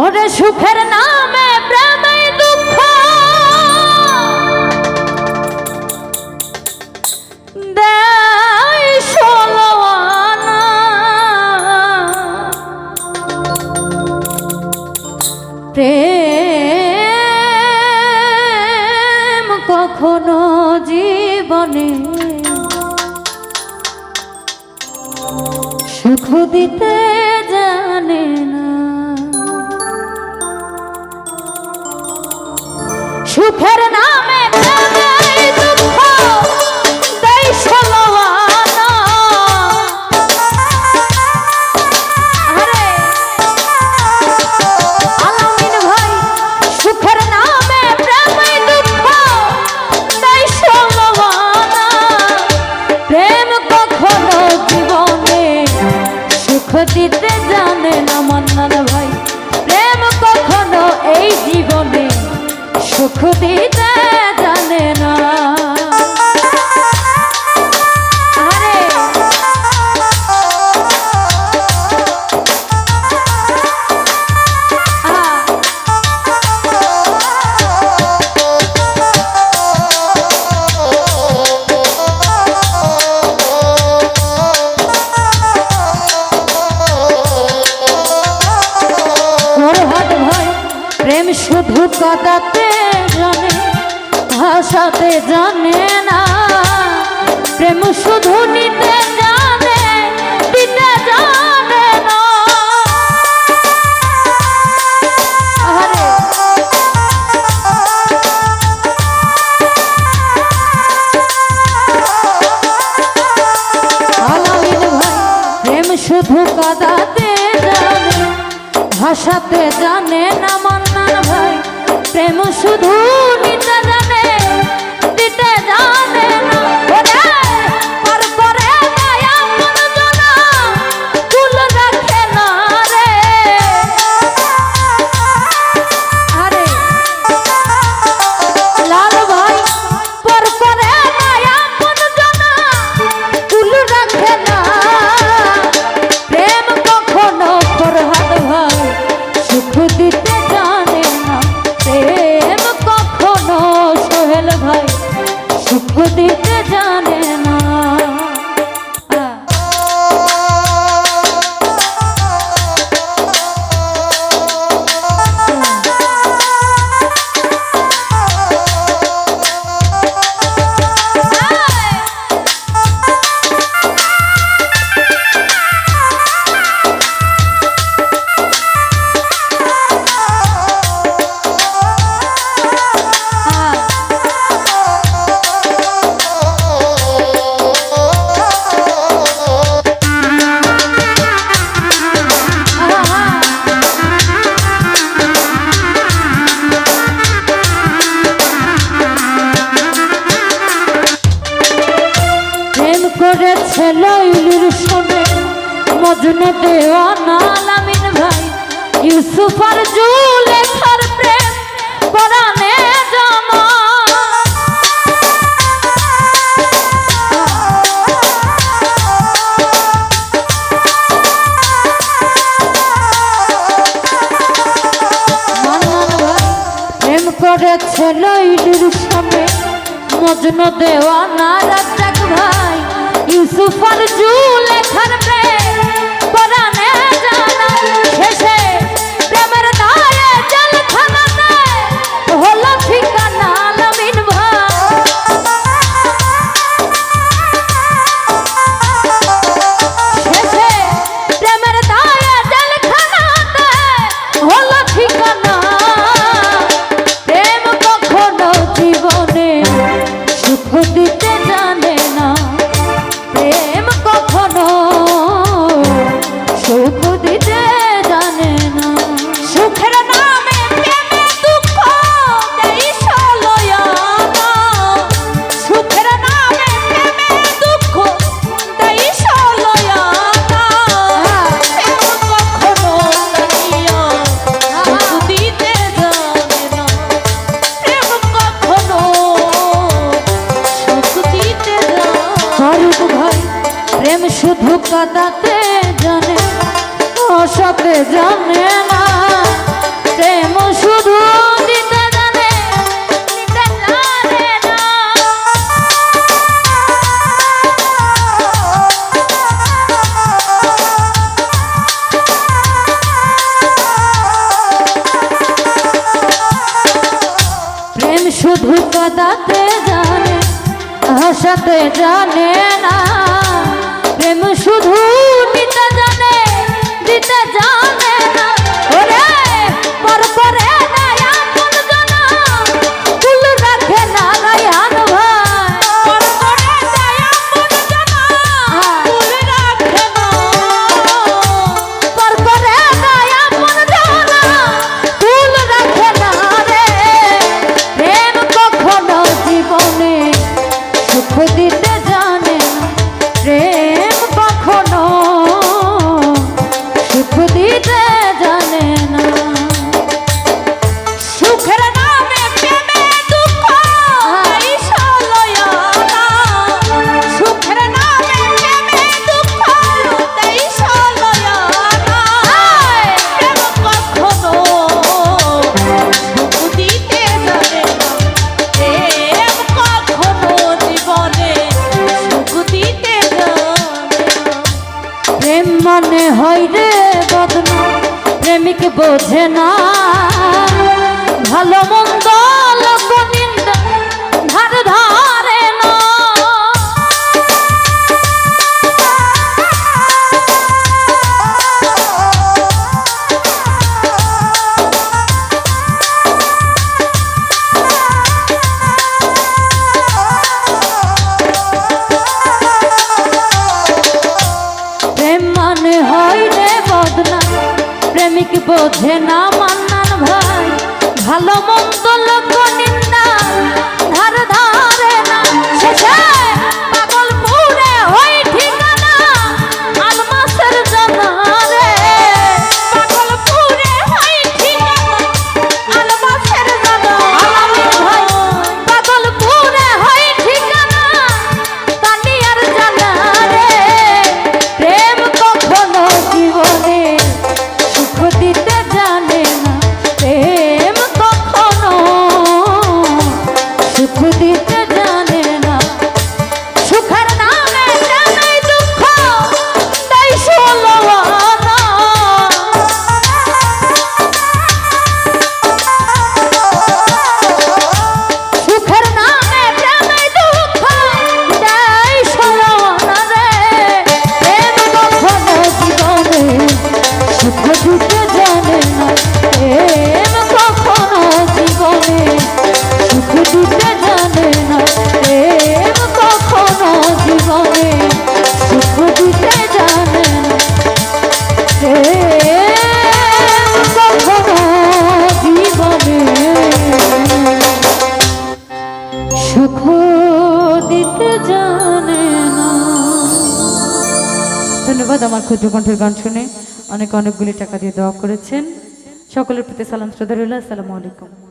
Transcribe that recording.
ওরে সুখের নামে প্রেমে দুঃখ দেয় ষোলো আনা। প্রেম কখনো জীবনে সুখ দিতে জানে না। সুখের নামে প্রেমে দুঃখ দেয় ষোলো আনা। আরে আলামিন ভাই, সুখের নামে প্রেমে দুঃখ দেয় ষোলো আনা। প্রেম কখনো জীবনে সুখ দিতে জানে না মান্নান ভাই। প্রেম কখনো এই জীবনে সুখ দিতে জানে না। আরে প্রেম শুধু কাঁদাতে জানে, ভাষাতে জানে না। প্রেম শুধু নিতে জানে, দিতে জানে না। আরে আলামিন ভাই, প্রেম শুধু কাঁদাতে জানে, ভাষাতে জানে না মান্নান ভাই। প্রেম শুধু নিতে জানে, দিতে জানে না। পার করে মায়া মন জানা, কুল রাখে না রে। আরে লাল ভাই, পার করে মায়া মন জানা, কুল রাখে না। প্রেম কখনো ফরহাদ ভাই সুখ দিতে জানে না। প্রেম কখনো সোহেল ভাই সুখ দিতে জানে না। লাইলির শোনে মজনু দেওয়ানা আলামিন ভাই। ইউসুফ আর জুলেখার প্রেম পরাণে জানা। মান্নান ভাই প্রেম করেছে লাইলির শোনে মজনু দেওয়ানা রাজ্জাক ভাই। ইউসুফ আর জুলেখার প্রেম পরাণে জানা। শেষে প্রেমের দায়ে জেলখানাতে হলো ঠিকানা আলামিন ভাই। শেষে প্রেমের দায়ে জেলখানাতে হলো ঠিকানা। প্রেম কখনো জীবনে সুখ দিতে জানে না। প্রেম কখনো সুখ দিতে জানে না। সুখের নামে প্রেমে দুঃখ দেয় ষোলো আনা। সুখের নামে প্রেমে দুঃখ দেয় ষোলো আনা। প্রেম কখনো সুখ দিতে জানে না। প্রেম কখনো সুখ দিতে জানে না। প্রেম শুধু কাঁদাতে জানে, ভাষাতে জানে না। কাঁদাতে জানে হাসাতে জানে না, প্রেম শুধু নিতে জানে দিতে জানে না। ওরে পর করে নাই আপন জানা কুল রাখে না গায়ান ভাই, পর করে নাই আপন জানা কুল রাখে না, পর করে নাই আপন জানা কুল রাখে না রে। প্রেম কখনো জীবনে সুখ দিতে জানে না, প্রেম কখনো সুখ দিতে জানে না। সুখের নামে প্রেমে দুঃখ এই সলয়না, সুখের নামে প্রেমে দুঃখ এই সলয়না। প্রেম কখনো সুখ দিতে জানে না, প্রেম কখনো জীবনে সুখ দিতে জানে না। প্রেম মনে হয় রে বদনাম, প্রেমিক বোঝে না ভালো মন্দ লোক নিন্দা ধার ধারে না। প্রেম মানে হয় রে বদনাম, প্রেমিক বোঝে না মান্নান ভাই ভালো মন্দ লোক নিন্দা ধার ধারে না। শেষে পাগলপুরে হয় ঠিকানা আলমাসের জানা রে, পাগলপুরে হয় ঠিকানা আলমাসের জানা। আলামিন ভাই পাগলপুরে হয় ঠিকানা তানিয়ার জানা রে। প্রেম কখনো জীবনে সুখ দিতে জানে না, প্রেম কখনো সুখ দিতে জানে না। সুখের নামে জানাই দুঃখ তাই সলয়না, সুখের নামে জানাই দুঃখ তাই সলয়না রে। প্রেম কখনো জীবনে সুখ দিতে জানে না, প্রেম কখনো জীবনে সুখ দিতে জানে না, প্রেম কখনো জীবনে সুখ দিতে জানে না, প্রেম কখনো জীবনে সুখ দিতে জানে না। ধন্যবাদ আমার ক্ষুদ্র কণ্ঠের গান শুনে অনেকগুলি টাকা দিয়ে দোয়া করেছেন। সকলের প্রতি সালাম শ্রদ্ধা রইল। আসসালামু আলাইকুম।